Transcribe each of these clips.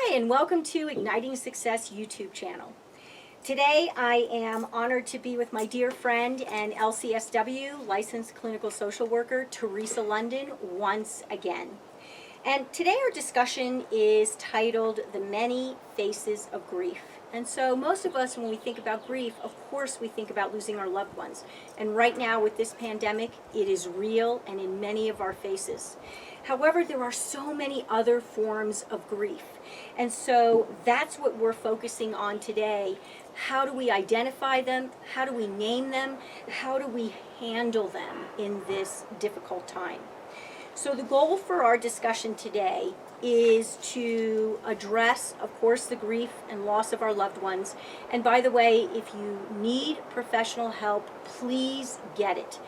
Hi, and welcome to Igniting Success YouTube channel. Today I am honored to be with my dear friend and L.C.S.W. licensed clinical social worker, Theresa London, once again. And today our discussion is titled The Many Faces of Grief. And so most of us, when we think about grief, of course we think about losing our loved ones. And right now with this pandemic, it is real and in many of our faces. However, there are so many other forms of grief. And so that's what we're focusing on today. How do we identify them? How do we name them? How do we handle them in this difficult time? So the goal for our discussion today is to address, of course, the grief and loss of our loved ones. And by the way, if you need professional help, please get it.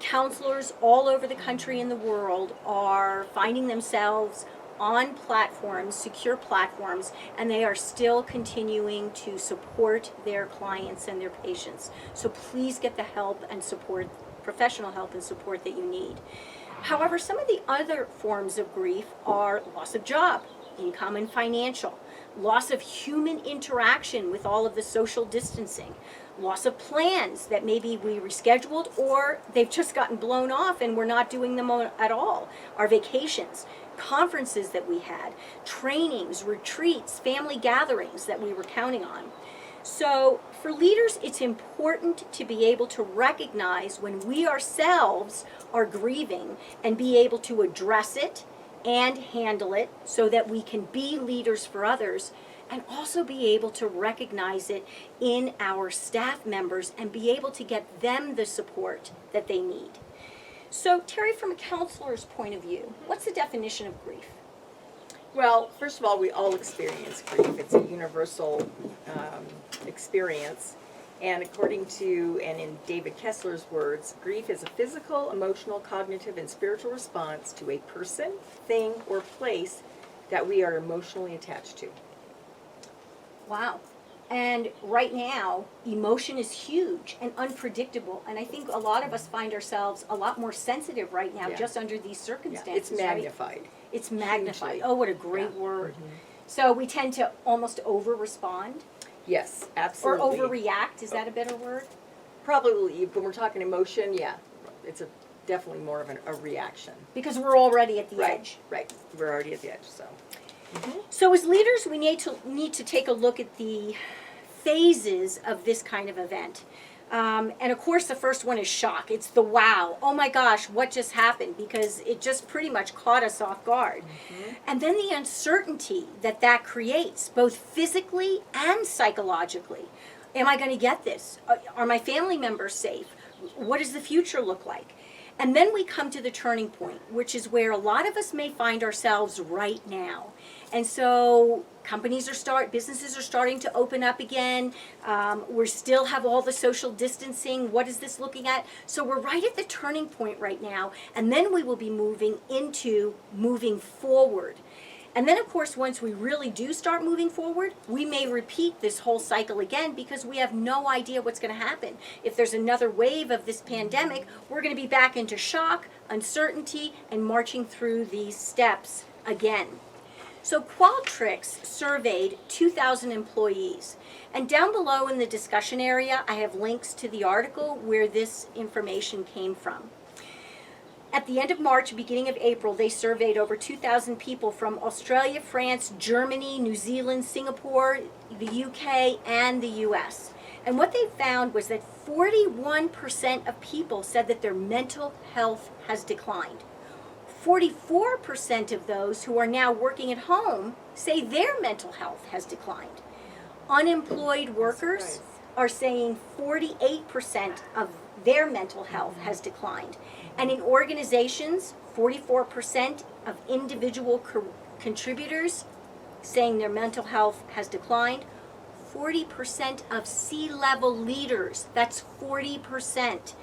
Counselors all over the country and the world are finding themselves on platforms, secure platforms, and they are still continuing to support their clients and their patients. So please get the help and support, professional help and support that you need. However, some of the other forms of grief are loss of job, income and financial, loss of human interaction with all of the social distancing, loss of plans that maybe we rescheduled or they've just gotten blown off and we're not doing them at all, our vacations, conferences that we had, trainings, retreats, family gatherings that we were counting on. So for leaders, it's important to be able to recognize when we ourselves are grieving and be able to address it and handle it so that we can be leaders for others, and also be able to recognize it in our staff members and be able to get them the support that they need. So Terry, from a counselor's point of view, what's the definition of grief? Well, first of all, we all experience grief. It's a universal experience. And according to, and in David Kessler's words, grief is a physical, emotional, cognitive, and spiritual response to a person, thing, or place that we are emotionally attached to. Wow. And right now, emotion is huge and unpredictable. And I think a lot of us find ourselves a lot more sensitive right now just under these circumstances. It's magnified. Right? It's magnified. Hugely. Oh, what a great word. So we tend to almost over-respond. Yes, absolutely. Or overreact. Is that a better word? Probably, when we're talking emotion, yeah. It's definitely more of a reaction. Because we're already at the edge. Right. We're already at the edge, so. So as leaders, we need to take a look at the phases of this kind of event. And of course, the first one is shock. It's the wow. Oh my gosh, what just happened? Because it just pretty much caught us off guard. And then the uncertainty that creates, both physically and psychologically. Am I going to get this? Are my family members safe? What does the future look like? And then we come to the turning point, which is where a lot of us may find ourselves right now. And so businesses are starting to open up again. We still have all the social distancing. What is this looking at? So we're right at the turning point right now. And then we will be moving forward. And then, of course, once we really do start moving forward, we may repeat this whole cycle again because we have no idea what's going to happen. If there's another wave of this pandemic, we're going to be back into shock, uncertainty, and marching through these steps again. So Qualtrics surveyed 2,000 employees. And down below in the discussion area, I have links to the article where this information came from. At the end of March, beginning of April, they surveyed over 2,000 people from Australia, France, Germany, New Zealand, Singapore, the UK, and the US. And what they found was that 41% of people said that their mental health has declined. 44% of those who are now working at home say their mental health has declined. Unemployed workers are saying 48% of their mental health has declined. And in organizations, 44% of individual contributors saying their mental health has declined. 40% of C-level leaders, that's 40%,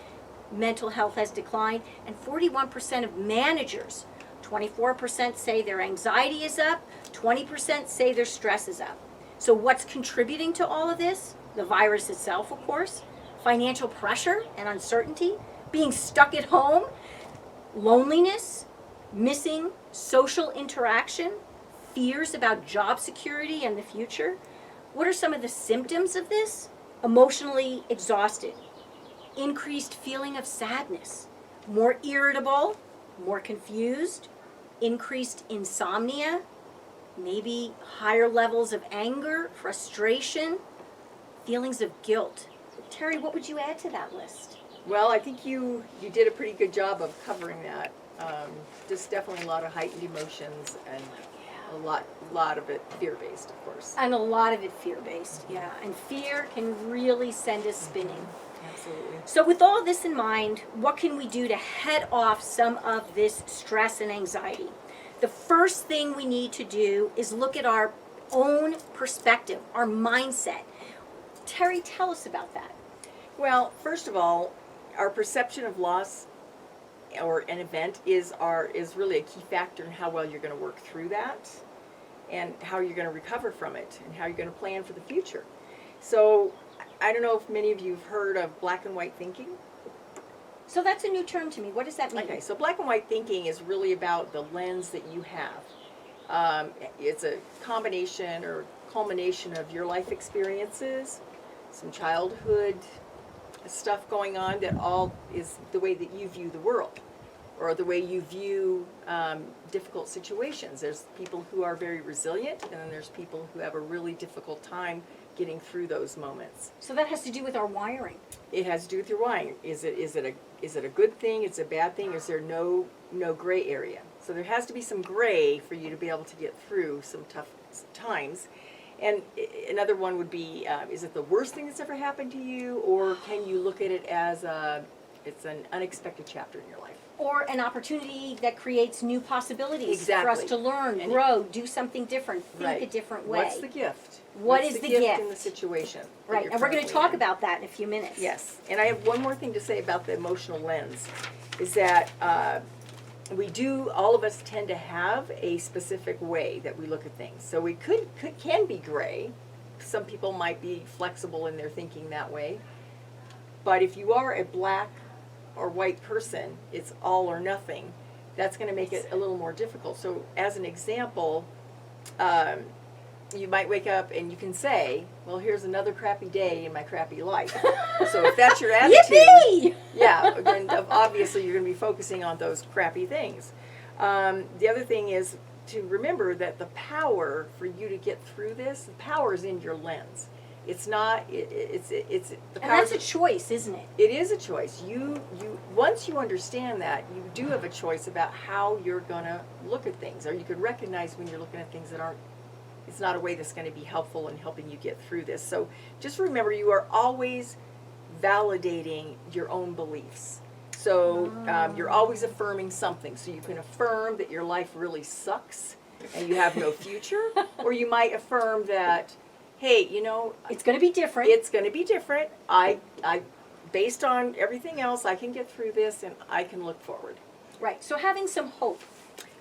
mental health has declined. And 41% of managers, 24% say their anxiety is up, 20% say their stress is up. So what's contributing to all of this? The virus itself, of course, financial pressure and uncertainty, being stuck at home, loneliness, missing social interaction, fears about job security and the future. What are some of the symptoms of this? Emotionally exhausted, increased feeling of sadness, more irritable, more confused, increased insomnia, maybe higher levels of anger, frustration, feelings of guilt. Terry, what would you add to that list? Well, I think you did a pretty good job of covering that. Just definitely a lot of heightened emotions and a lot of it fear-based, of course. And a lot of it fear-based, yeah. And fear can really send us spinning. Absolutely. So with all this in mind, what can we do to head off some of this stress and anxiety? The first thing we need to do is look at our own perspective, our mindset. Terry, tell us about that. Well, first of all, our perception of loss or an event is really a key factor in how well you're going to work through that and how you're going to recover from it and how you're going to plan for the future. So I don't know if many of you have heard of black and white thinking. So that's a new term to me. What does that mean? Okay, so black and white thinking is really about the lens that you have. It's a combination or culmination of your life experiences, some childhood stuff going on that all is the way that you view the world or the way you view difficult situations. There's people who are very resilient and then there's people who have a really difficult time getting through those moments. So that has to do with our wiring. It has to do with your wiring. Is it a good thing? Is it a bad thing? Is there no gray area? So there has to be some gray for you to be able to get through some tough times. And another one would be, is it the worst thing that's ever happened to you, or can you look at it as it's an unexpected chapter in your life? Or an opportunity that creates new possibilities for Exactly. us to learn, And grow, do something different, think Right. a different way. What's the gift? What What's is the gift gift? in the situation? that Right, you're and we're going to currently talk in? about that in a few minutes. Yes, and I have one more thing to say about the emotional lens, is that all of us tend to have a specific way that we look at things. So we can be gray. Some people might be flexible in their thinking that way. But if you are a black or white person, it's all or nothing. That's going to make it a little more difficult. So as an example, you might wake up and you can say, well, here's another crappy day in my crappy life. So if that's your attitude, Yippee! yeah, then obviously you're going to be focusing on those crappy things. The other thing is to remember that the power for you to get through this, the power is in your lens. It's not. It's the And power. that's a choice, isn't it? It is a choice. You once you understand that, you do have a choice about how you're going to look at things, or you could recognize when you're looking at things that aren't. It's not a way that's going to be helpful in helping you get through this. So just remember, you are always validating your own beliefs. So you're always affirming something. So you can affirm that your life really sucks and you have no future, or you might affirm that, hey, It's going to be different. it's going to be different. I based on everything else, I can get through this and I can look forward. Right, so having some hope.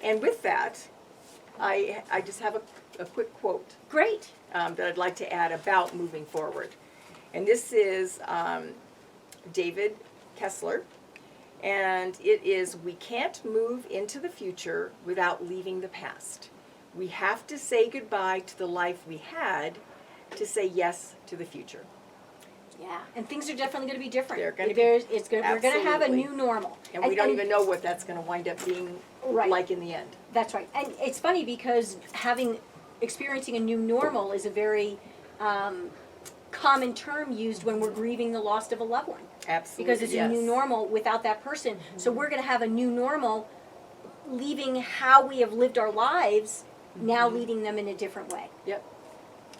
And with that, I just have a quick quote Great. that I'd like to add about moving forward. And this is David Kessler. And it is, we can't move into the future without leaving the past. We have to say goodbye to the life we had to say yes to the future. Yeah, and things are definitely going to be different. They're gonna be- We're going to have a Absolutely. new normal. And we don't even know what that's going to wind up being Right. like in the end. That's right. And it's funny because experiencing a new normal is a very common term used when we're grieving the loss of a loved one. Absolutely. Because it's yes. a new normal without that person. So we're going to have a new normal, leaving how we have lived our lives, now leading them in a different way. Yep.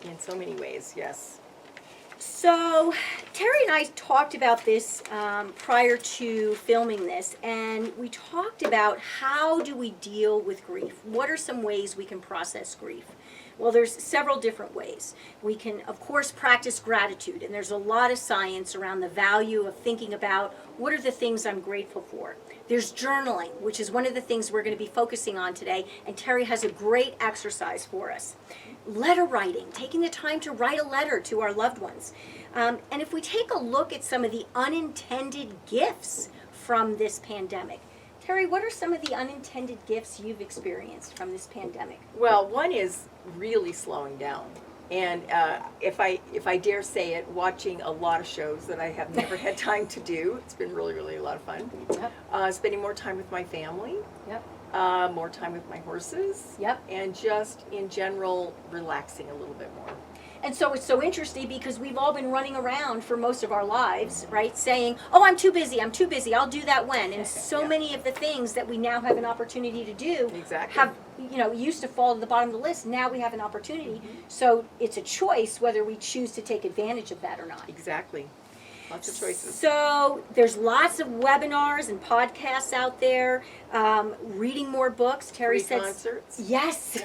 In so many ways, yes. So Terry and I talked about this prior to filming this, and we talked about how do we deal with grief? What are some ways we can process grief? Well, there's several different ways. We can, of course, practice gratitude, and there's a lot of science around the value of thinking about what are the things I'm grateful for. There's journaling, which is one of the things we're going to be focusing on today, and Terry has a great exercise for us. Letter writing, taking the time to write a letter to our loved ones. And if we take a look at some of the unintended gifts from this pandemic, Terry, what are some of the unintended gifts you've experienced from this pandemic? Well, one is really slowing down. And if I dare say it, watching a lot of shows that I have never had time to do. It's been really, really a lot of fun. Yep. Spending more time with my family. Yep. More time with my horses. Yep. And just in general, relaxing a little bit more. And so it's so interesting because we've all been running around for most of our lives, right? Saying, oh, I'm too busy, I'll do that when. And so Yeah. many of the things that we now have an opportunity to do Exactly. have, used to fall to the bottom of the list. Now we have an opportunity. So it's a choice whether we choose to take advantage of that or not. Exactly. Lots of choices. So there's lots of webinars and podcasts out there, reading more books. Terry Free said, concerts. yes,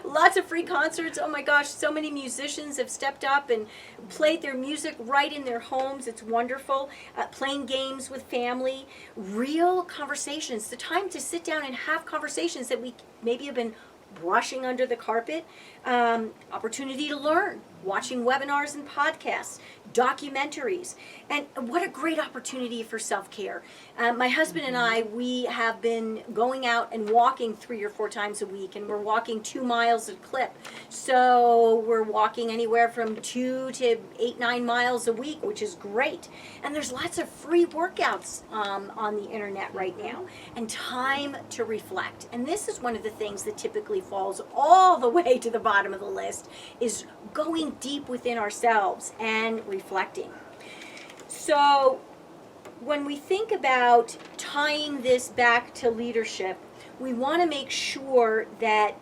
lots of free concerts. Oh my gosh, so many musicians have stepped up and played their music right in their homes. It's wonderful. Playing games with family, real conversations. The time to sit down and have conversations that we maybe have been brushing under the carpet. Opportunity to learn, watching webinars and podcasts, documentaries, and what a great opportunity for self-care. My husband and I, we have been going out and walking 3 or 4 times a week, and we're walking 2 miles a clip. So we're walking anywhere from 2 to 8, 9 miles a week, which is great. And there's lots of free workouts on the internet right now, and time to reflect. And this is one of the things that typically falls all the way to the bottom of the list, is going deep within ourselves and reflecting. So when we think about tying this back to leadership, we want to make sure that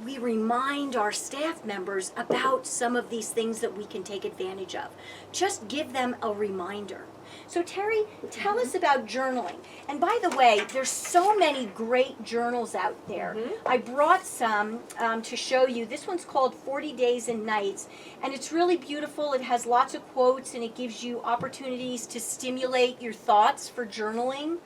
we remind our staff members about some of these things that we can take advantage of. Just give them a reminder. So Terry, tell us about journaling. And by the way, there's so many great journals out there. I brought some to show you. This one's called 40 Days and Nights, and it's really beautiful. It has lots of quotes, and it gives you opportunities to stimulate your thoughts for journaling.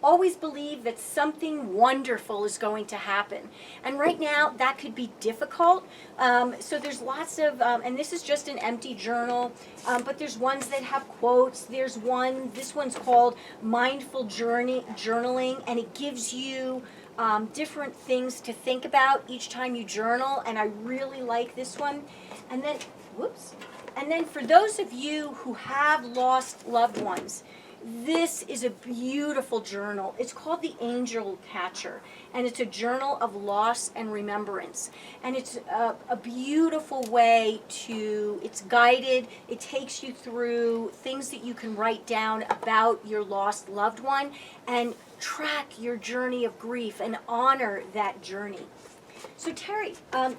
Always believe that something wonderful is going to happen. And right now, that could be difficult. So there's lots of, and this is just an empty journal, but there's ones that have quotes. There's one, this one's called Mindful Journaling, and it gives you different things to think about each time you journal, and I really like this one. And then, whoops. And then for those of you who have lost loved ones, this is a beautiful journal. It's called the Angel Catcher, and it's a journal of loss and remembrance. And it's a beautiful way to, it's guided, it takes you through things that you can write down about your lost loved one and track your journey of grief and honor that journey. So Terry,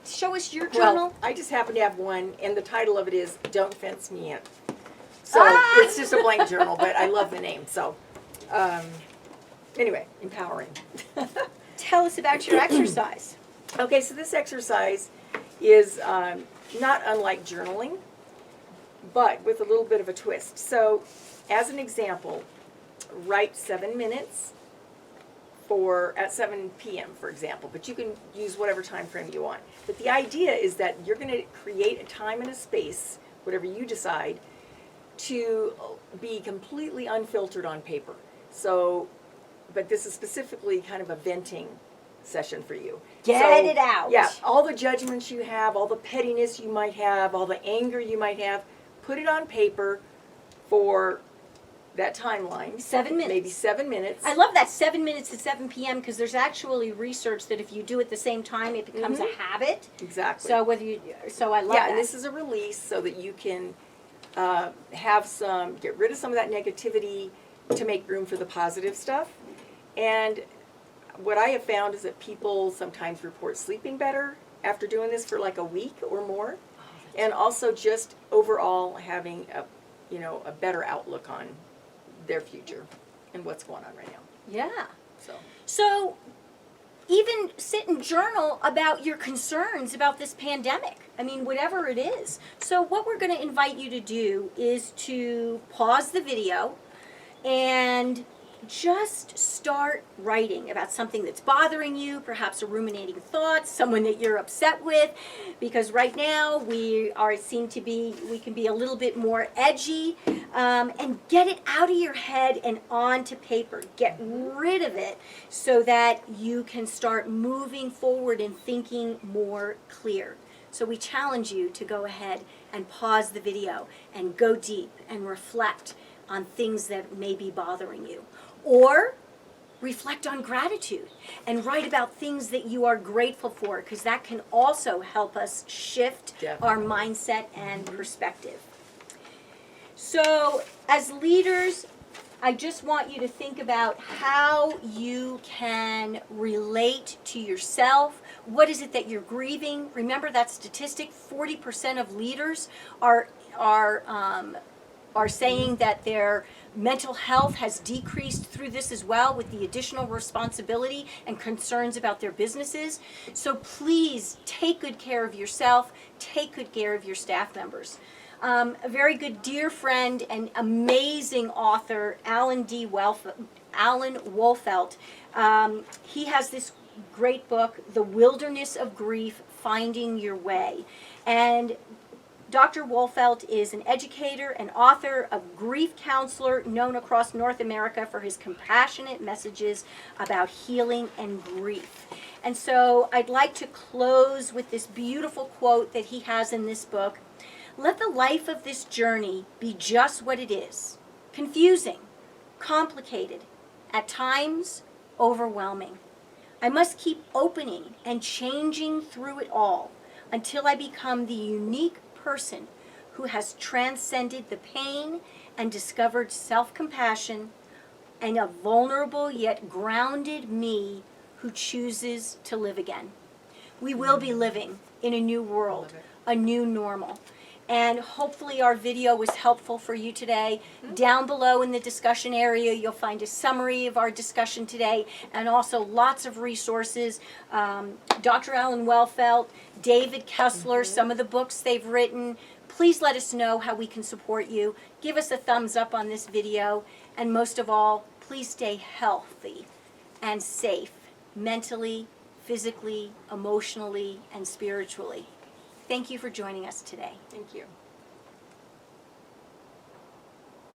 show us your journal. Well, I just happen to have one, and the title of it is Don't Fence Me In. So it's just a blank journal, but I love the name. So anyway, empowering. Tell us about your exercise. Okay, so this exercise is not unlike journaling, but with a little bit of a twist. So as an example, write 7 minutes at 7 p.m., for example, but you can use whatever time frame you want. But the idea is that you're going to create a time and a space, whatever you decide, to be completely unfiltered on paper. So, but this is specifically kind of a venting session for you. Get it out. Yeah, all the judgments you have, all the pettiness you might have, all the anger you might have, put it on paper for that timeline. 7 minutes. Maybe 7 minutes. I love that 7 minutes to 7 p.m. because there's actually research that if you do it at the same time, it becomes a habit. Exactly. So I love that. Yeah, and this is a release so that you can get rid of some of that negativity to make room for the positive stuff. And what I have found is that people sometimes report sleeping better after doing this for like a week or more, and also just overall having a better outlook on their future and what's going on right now. Yeah. So even sit and journal about your concerns about this pandemic. I mean, whatever it is. So what we're going to invite you to do is to pause the video and just start writing about something that's bothering you, perhaps a ruminating thought, someone that you're upset with, because right now we can be a little bit more edgy, and get it out of your head and onto paper. Get rid of it so that you can start moving forward and thinking more clear. So we challenge you to go ahead and pause the video and go deep and reflect on things that may be bothering you. Or reflect on gratitude and write about things that you are grateful for, because that can also help us shift our mindset and perspective. So as leaders, I just want you to think about how you can relate to yourself. What is it that you're grieving? Remember that statistic, 40% of leaders are saying that their mental health has decreased through this as well, with the additional responsibility and concerns about their businesses. So please take good care of yourself, take good care of your staff members. A very good dear friend and amazing author, Alan Wolfelt, he has this great book, The Wilderness of Grief, Finding Your Way. And Dr. Wolfelt is an educator and author, a grief counselor known across North America for his compassionate messages about healing and grief. And so I'd like to close with this beautiful quote that he has in this book. Let the life of this journey be just what it is: confusing, complicated, at times overwhelming. I must keep opening and changing through it all until I become the unique person who has transcended the pain and discovered self-compassion, and a vulnerable yet grounded me who chooses to live again. We will be living in a new world, a new normal. And hopefully our video was helpful for you today. Down below in the discussion area, you'll find a summary of our discussion today, and also lots of resources. Dr. Alan Wolfelt, David Kessler, some of the books they've written. Please let us know how we can support you. Give us a thumbs up on this video. And most of all, please stay healthy and safe, mentally, physically, emotionally, and spiritually. Thank you for joining us today. Thank you.